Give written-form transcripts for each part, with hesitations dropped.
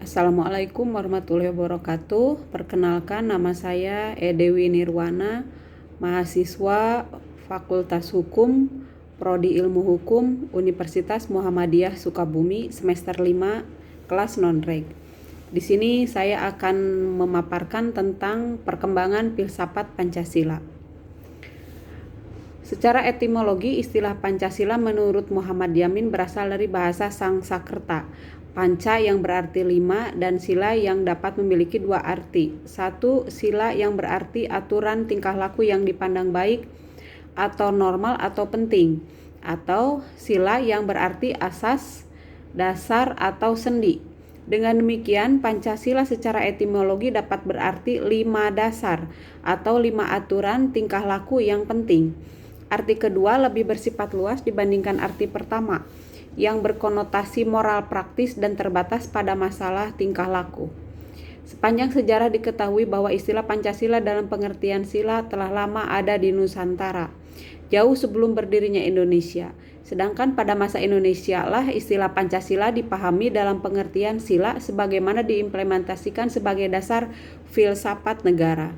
Assalamualaikum warahmatullahi wabarakatuh. Perkenalkan, nama saya Dewi Nirwana, mahasiswa Fakultas Hukum, Prodi Ilmu Hukum, Universitas Muhammadiyah Sukabumi, semester 5, kelas non-reg. Di sini saya akan memaparkan tentang perkembangan filsafat Pancasila. Secara etimologi, istilah Pancasila menurut Muhammad Yamin berasal dari bahasa Sangsakerta. Panca yang berarti 5 dan sila yang dapat memiliki 2 arti. 1. Sila yang berarti aturan tingkah laku yang dipandang baik atau normal atau penting. Atau sila yang berarti asas, dasar atau sendi. Dengan demikian, Pancasila secara etimologi dapat berarti 5 dasar atau 5 aturan tingkah laku yang penting. Arti kedua lebih bersifat luas dibandingkan arti pertama, yang berkonotasi moral praktis dan terbatas pada masalah tingkah laku. Sepanjang sejarah diketahui bahwa istilah Pancasila dalam pengertian sila telah lama ada di Nusantara, jauh sebelum berdirinya Indonesia. Sedangkan pada masa Indonesia lah istilah Pancasila dipahami dalam pengertian sila sebagaimana diimplementasikan sebagai dasar filsafat negara.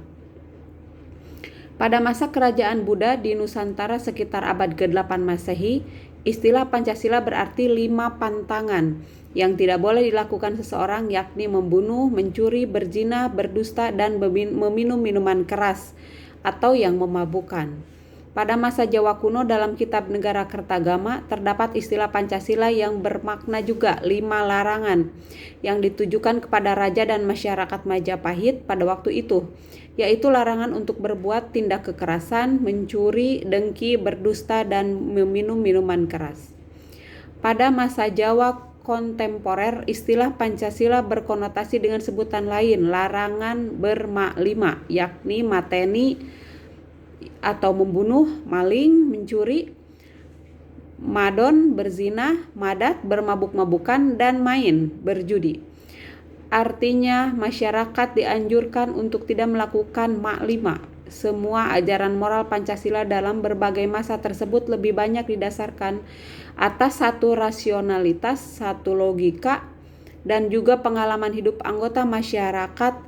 Pada masa kerajaan Buddha di Nusantara sekitar abad ke-8 Masehi, istilah Pancasila berarti 5 pantangan yang tidak boleh dilakukan seseorang, yakni membunuh, mencuri, berzina, berdusta, dan meminum minuman keras atau yang memabukkan. Pada masa Jawa kuno dalam kitab Negara Kertagama terdapat istilah Pancasila yang bermakna juga 5 larangan yang ditujukan kepada raja dan masyarakat Majapahit pada waktu itu, yaitu larangan untuk berbuat tindak kekerasan, mencuri, dengki, berdusta, dan meminum minuman keras. Pada masa Jawa kontemporer, istilah Pancasila berkonotasi dengan sebutan lain, larangan bermaklima, yakni mateni atau membunuh, maling, mencuri, madon, berzina, madat, bermabuk-mabukan, dan main, berjudi. Artinya, masyarakat dianjurkan untuk tidak melakukan maklima. Semua ajaran moral Pancasila dalam berbagai masa tersebut lebih banyak didasarkan atas satu rasionalitas, satu logika, dan juga pengalaman hidup anggota masyarakat,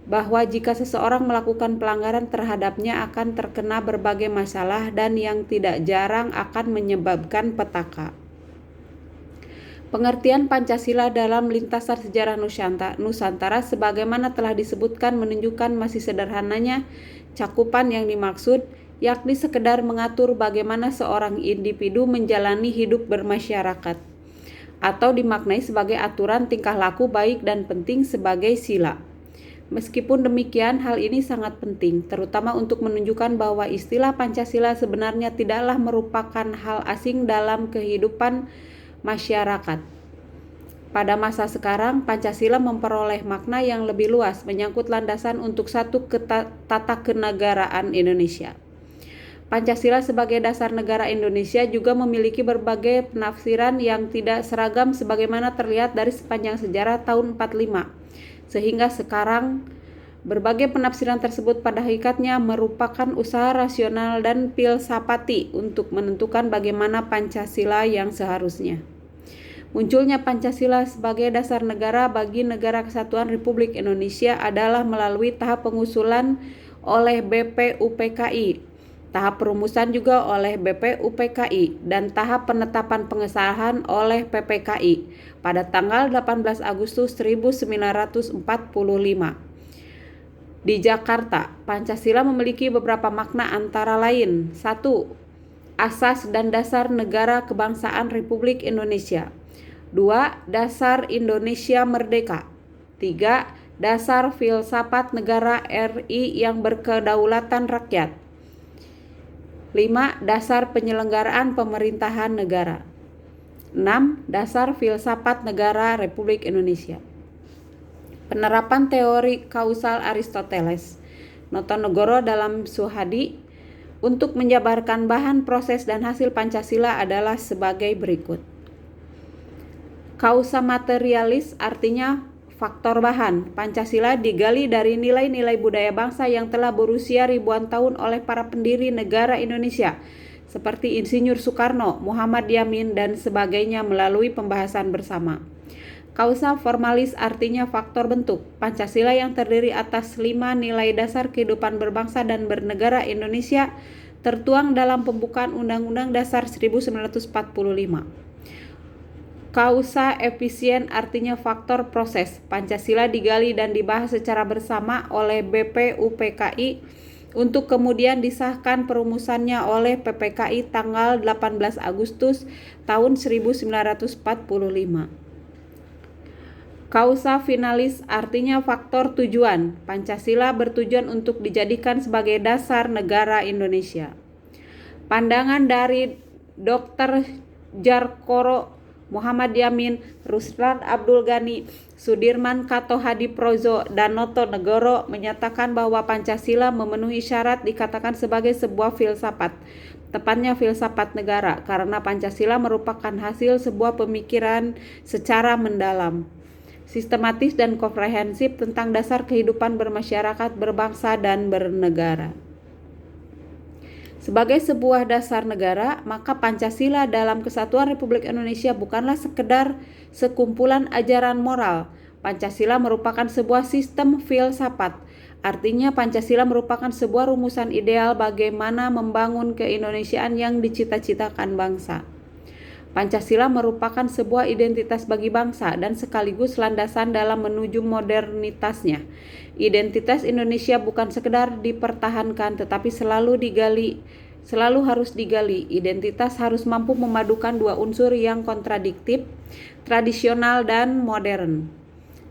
bahwa jika seseorang melakukan pelanggaran terhadapnya akan terkena berbagai masalah dan yang tidak jarang akan menyebabkan petaka. Pengertian Pancasila dalam lintasan sejarah Nusantara sebagaimana telah disebutkan menunjukkan masih sederhananya cakupan yang dimaksud, yakni sekedar mengatur bagaimana seorang individu menjalani hidup bermasyarakat, atau dimaknai sebagai aturan tingkah laku baik dan penting sebagai sila. Meskipun demikian, hal ini sangat penting, terutama untuk menunjukkan bahwa istilah Pancasila sebenarnya tidaklah merupakan hal asing dalam kehidupan masyarakat. Pada masa sekarang, Pancasila memperoleh makna yang lebih luas, menyangkut landasan untuk satu tata kenegaraan Indonesia. Pancasila sebagai dasar negara Indonesia juga memiliki berbagai penafsiran yang tidak seragam sebagaimana terlihat dari sepanjang sejarah tahun 45. Sehingga sekarang berbagai penafsiran tersebut pada hakikatnya merupakan usaha rasional dan filsafati untuk menentukan bagaimana Pancasila yang seharusnya. Munculnya Pancasila sebagai dasar negara bagi Negara Kesatuan Republik Indonesia adalah melalui tahap pengusulan oleh BPUPKI, tahap perumusan juga oleh BPUPKI, dan tahap penetapan pengesahan oleh PPKI pada tanggal 18 Agustus 1945. Di Jakarta, Pancasila memiliki beberapa makna antara lain. 1. Asas dan dasar negara kebangsaan Republik Indonesia. 2. Dasar Indonesia merdeka. 3. Dasar filsafat negara RI yang berkedaulatan rakyat. 5. Dasar penyelenggaraan pemerintahan negara. 6. Dasar filsafat negara Republik Indonesia. Penerapan teori kausal Aristoteles, Notonegoro dalam Suhadi, untuk menjabarkan bahan, proses, dan hasil Pancasila adalah sebagai berikut. Kausa materialis artinya faktor bahan. Pancasila digali dari nilai-nilai budaya bangsa yang telah berusia ribuan tahun oleh para pendiri negara Indonesia, seperti Insinyur Soekarno, Muhammad Yamin, dan sebagainya melalui pembahasan bersama. Kausa formalis artinya faktor bentuk. Pancasila yang terdiri atas 5 nilai dasar kehidupan berbangsa dan bernegara Indonesia tertuang dalam pembukaan Undang-Undang Dasar 1945. Kausa efisien artinya faktor proses. Pancasila digali dan dibahas secara bersama oleh BPUPKI untuk kemudian disahkan perumusannya oleh PPKI tanggal 18 Agustus tahun 1945. Kausa finalis artinya faktor tujuan. Pancasila bertujuan untuk dijadikan sebagai dasar negara Indonesia. Pandangan dari Dr. Djarkoro, Muhammad Yamin, Ruslan Abdul Ghani, Sudirman Kato Hadiprozo, dan Noto Negoro menyatakan bahwa Pancasila memenuhi syarat dikatakan sebagai sebuah filsafat, tepatnya filsafat negara, karena Pancasila merupakan hasil sebuah pemikiran secara mendalam, sistematis dan komprehensif tentang dasar kehidupan bermasyarakat, berbangsa, dan bernegara. Sebagai sebuah dasar negara, maka Pancasila dalam Kesatuan Republik Indonesia bukanlah sekedar sekumpulan ajaran moral. Pancasila merupakan sebuah sistem filsafat. Artinya Pancasila merupakan sebuah rumusan ideal bagaimana membangun keindonesiaan yang dicita-citakan bangsa. Pancasila merupakan sebuah identitas bagi bangsa dan sekaligus landasan dalam menuju modernitasnya. Identitas Indonesia bukan sekedar dipertahankan tetapi selalu harus digali. Identitas harus mampu memadukan dua unsur yang kontradiktif, tradisional dan modern.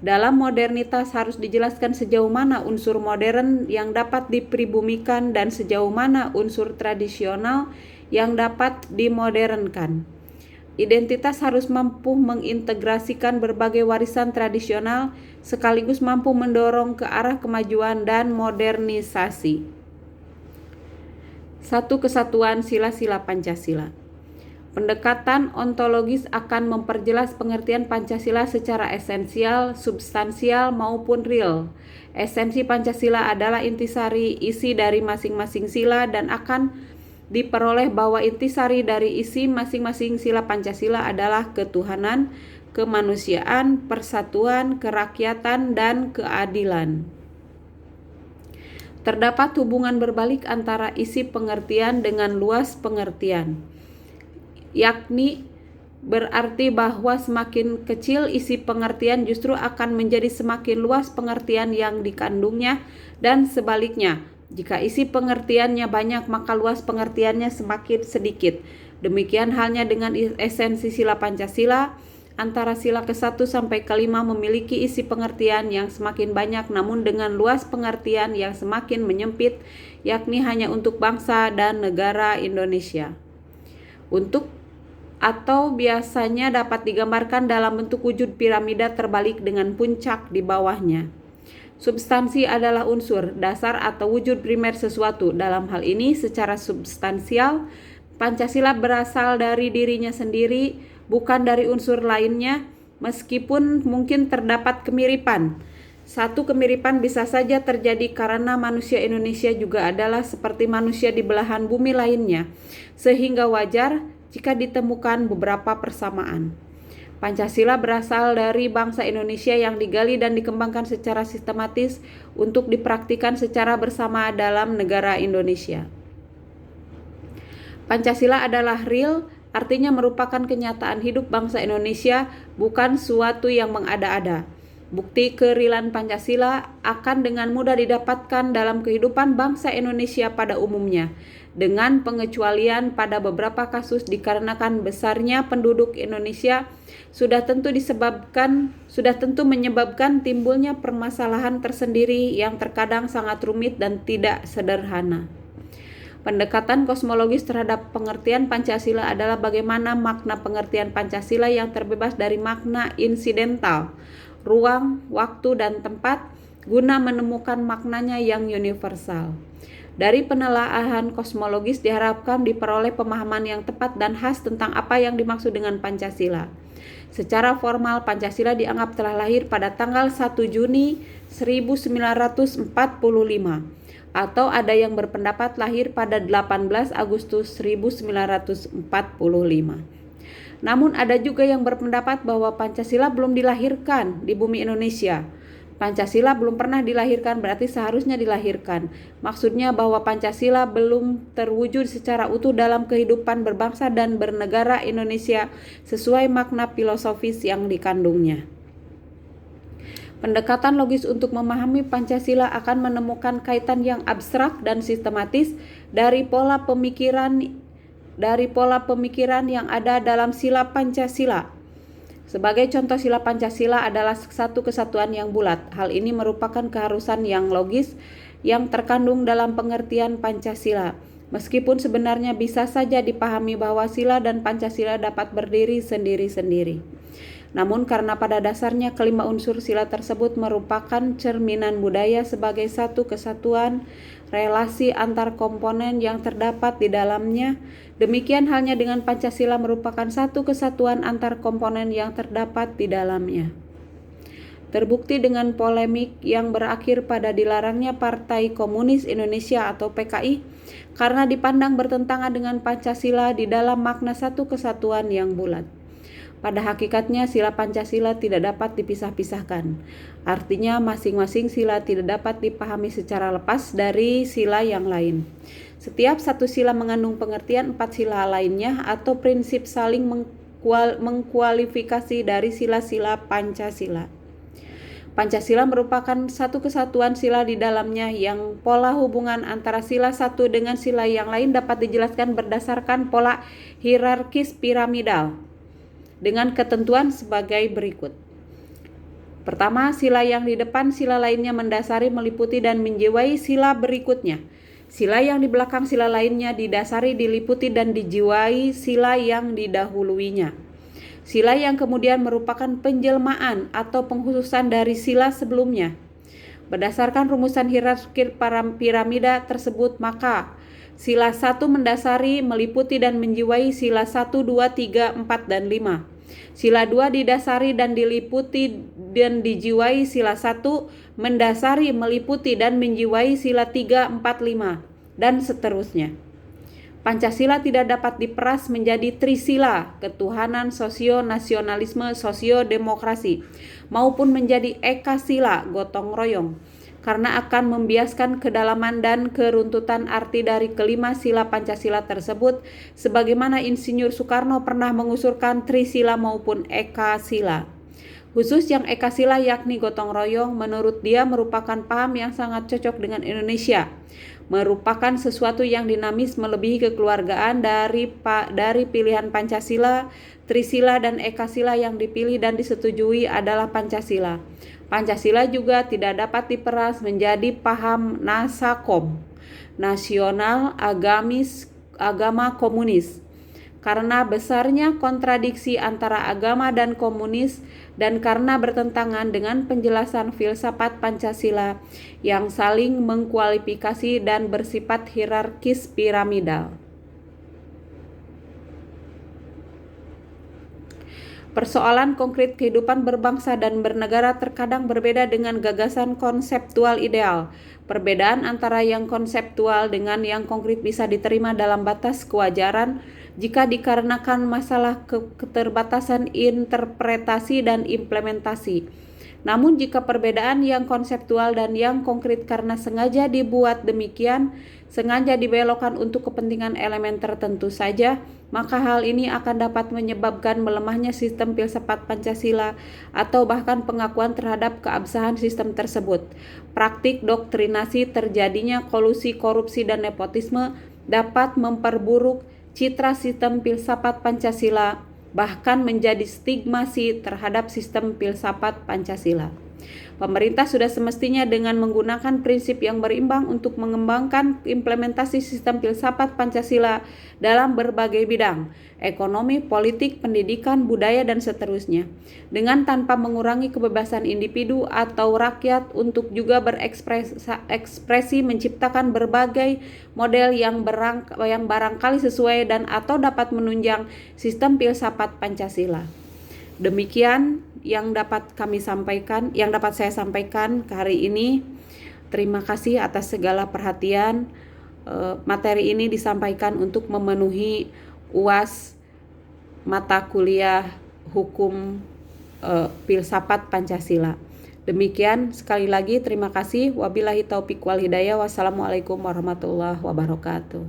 Dalam modernitas harus dijelaskan sejauh mana unsur modern yang dapat dipribumikan dan sejauh mana unsur tradisional yang dapat dimodernkan. Identitas harus mampu mengintegrasikan berbagai warisan tradisional sekaligus mampu mendorong ke arah kemajuan dan modernisasi. Satu kesatuan sila-sila Pancasila. Pendekatan ontologis akan memperjelas pengertian Pancasila secara esensial, substansial maupun real. Esensi Pancasila adalah intisari isi dari masing-masing sila dan akan diperoleh bahwa intisari dari isi masing-masing sila Pancasila adalah ketuhanan, kemanusiaan, persatuan, kerakyatan, dan keadilan. Terdapat hubungan berbalik antara isi pengertian dengan luas pengertian, yakni berarti bahwa semakin kecil isi pengertian justru akan menjadi semakin luas pengertian yang dikandungnya, dan sebaliknya. Jika isi pengertiannya banyak, maka luas pengertiannya semakin sedikit. Demikian halnya dengan esensi sila Pancasila. Antara sila ke-1 sampai ke-5 memiliki isi pengertian yang semakin banyak, namun dengan luas pengertian yang semakin menyempit, yakni hanya untuk bangsa dan negara Indonesia. Atau biasanya dapat digambarkan dalam bentuk wujud piramida terbalik dengan puncak di bawahnya. Substansi adalah unsur, dasar atau wujud primer sesuatu. Dalam hal ini, secara substansial, Pancasila berasal dari dirinya sendiri, bukan dari unsur lainnya, meskipun mungkin terdapat kemiripan. Satu kemiripan bisa saja terjadi karena manusia Indonesia juga adalah seperti manusia di belahan bumi lainnya, sehingga wajar jika ditemukan beberapa persamaan. Pancasila berasal dari bangsa Indonesia yang digali dan dikembangkan secara sistematis untuk dipraktikkan secara bersama dalam negara Indonesia. Pancasila adalah real, artinya merupakan kenyataan hidup bangsa Indonesia, bukan suatu yang mengada-ada. Bukti kerealan Pancasila akan dengan mudah didapatkan dalam kehidupan bangsa Indonesia pada umumnya, dengan pengecualian pada beberapa kasus dikarenakan besarnya penduduk Indonesia sudah tentu menyebabkan timbulnya permasalahan tersendiri yang terkadang sangat rumit dan tidak sederhana. Pendekatan kosmologis terhadap pengertian Pancasila adalah bagaimana makna pengertian Pancasila yang terbebas dari makna insidental, ruang, waktu, dan tempat, guna menemukan maknanya yang universal. Dari penelaahan kosmologis diharapkan diperoleh pemahaman yang tepat dan khas tentang apa yang dimaksud dengan Pancasila. Secara formal, Pancasila dianggap telah lahir pada tanggal 1 Juni 1945, atau ada yang berpendapat lahir pada 18 Agustus 1945. Namun ada juga yang berpendapat bahwa Pancasila belum dilahirkan di bumi Indonesia. Pancasila belum pernah dilahirkan, berarti seharusnya dilahirkan. Maksudnya bahwa Pancasila belum terwujud secara utuh dalam kehidupan berbangsa dan bernegara Indonesia sesuai makna filosofis yang dikandungnya. Pendekatan logis untuk memahami Pancasila akan menemukan kaitan yang abstrak dan sistematis dari pola pemikiran yang ada dalam sila Pancasila. Sebagai contoh, sila Pancasila adalah satu kesatuan yang bulat. Hal ini merupakan keharusan yang logis yang terkandung dalam pengertian Pancasila. Meskipun sebenarnya bisa saja dipahami bahwa sila dan Pancasila dapat berdiri sendiri-sendiri. Namun karena pada dasarnya kelima unsur sila tersebut merupakan cerminan budaya sebagai satu kesatuan, relasi antar komponen yang terdapat di dalamnya, demikian halnya dengan Pancasila merupakan satu kesatuan antar komponen yang terdapat di dalamnya. Terbukti dengan polemik yang berakhir pada dilarangnya Partai Komunis Indonesia atau PKI karena dipandang bertentangan dengan Pancasila di dalam makna satu kesatuan yang bulat. Pada hakikatnya sila Pancasila tidak dapat dipisah-pisahkan. Artinya masing-masing sila tidak dapat dipahami secara lepas dari sila yang lain. Setiap satu sila mengandung pengertian empat sila lainnya atau prinsip saling mengkualifikasi dari sila-sila Pancasila. Pancasila merupakan satu kesatuan sila di dalamnya yang pola hubungan antara sila satu dengan sila yang lain dapat dijelaskan berdasarkan pola hierarkis piramidal dengan ketentuan sebagai berikut. Pertama, sila yang di depan sila lainnya mendasari, meliputi, dan menjiwai sila berikutnya. Sila yang di belakang sila lainnya didasari, diliputi, dan dijiwai sila yang didahuluinya. Sila yang kemudian merupakan penjelmaan atau pengkhususan dari sila sebelumnya. Berdasarkan rumusan hierarki piramida tersebut, maka sila 1 mendasari, meliputi, dan menjiwai sila 1, 2, 3, 4, dan 5. Sila 2 didasari dan diliputi dan dijiwai sila 1, mendasari, meliputi, dan menjiwai sila 3, 4, 5, dan seterusnya. Pancasila tidak dapat diperas menjadi trisila, ketuhanan, sosio-nasionalisme, sosio-demokrasi, maupun menjadi ekasila, gotong royong, karena akan membiaskan kedalaman dan keruntutan arti dari kelima sila Pancasila tersebut, sebagaimana Insinyur Soekarno pernah mengusulkan trisila maupun ekasila. Khusus yang ekasila yakni gotong royong, menurut dia merupakan paham yang sangat cocok dengan Indonesia, merupakan sesuatu yang dinamis melebihi kekeluargaan dari pilihan Pancasila, trisila, dan ekasila yang dipilih dan disetujui adalah Pancasila. Pancasila juga tidak dapat diperas menjadi paham nasakom, nasional, agamis, agama komunis. Karena besarnya kontradiksi antara agama dan komunis dan karena bertentangan dengan penjelasan filsafat Pancasila yang saling mengkualifikasi dan bersifat hierarkis piramidal. Persoalan konkret kehidupan berbangsa dan bernegara terkadang berbeda dengan gagasan konseptual ideal. Perbedaan antara yang konseptual dengan yang konkret bisa diterima dalam batas kewajaran jika dikarenakan masalah keterbatasan interpretasi dan implementasi. Namun jika perbedaan yang konseptual dan yang konkret karena sengaja dibuat demikian, sengaja dibelokkan untuk kepentingan elemen tertentu saja, maka hal ini akan dapat menyebabkan melemahnya sistem filsafat Pancasila atau bahkan pengakuan terhadap keabsahan sistem tersebut. Praktik doktrinasi, terjadinya kolusi, korupsi, dan nepotisme dapat memperburuk citra sistem filsafat Pancasila, bahkan menjadi stigmasi terhadap sistem filsafat Pancasila. Pemerintah sudah semestinya dengan menggunakan prinsip yang berimbang untuk mengembangkan implementasi sistem filsafat Pancasila dalam berbagai bidang, ekonomi, politik, pendidikan, budaya, dan seterusnya, dengan tanpa mengurangi kebebasan individu atau rakyat untuk juga berekspresi menciptakan berbagai model yang barangkali sesuai dan atau dapat menunjang sistem filsafat Pancasila. Demikian yang dapat saya sampaikan hari ini. Terima kasih atas segala perhatian. Materi ini disampaikan untuk memenuhi UAS mata kuliah hukum filsafat Pancasila. Demikian, sekali lagi terima kasih. Wabillahi taufik wal hidayah. Wassalamualaikum warahmatullahi wabarakatuh.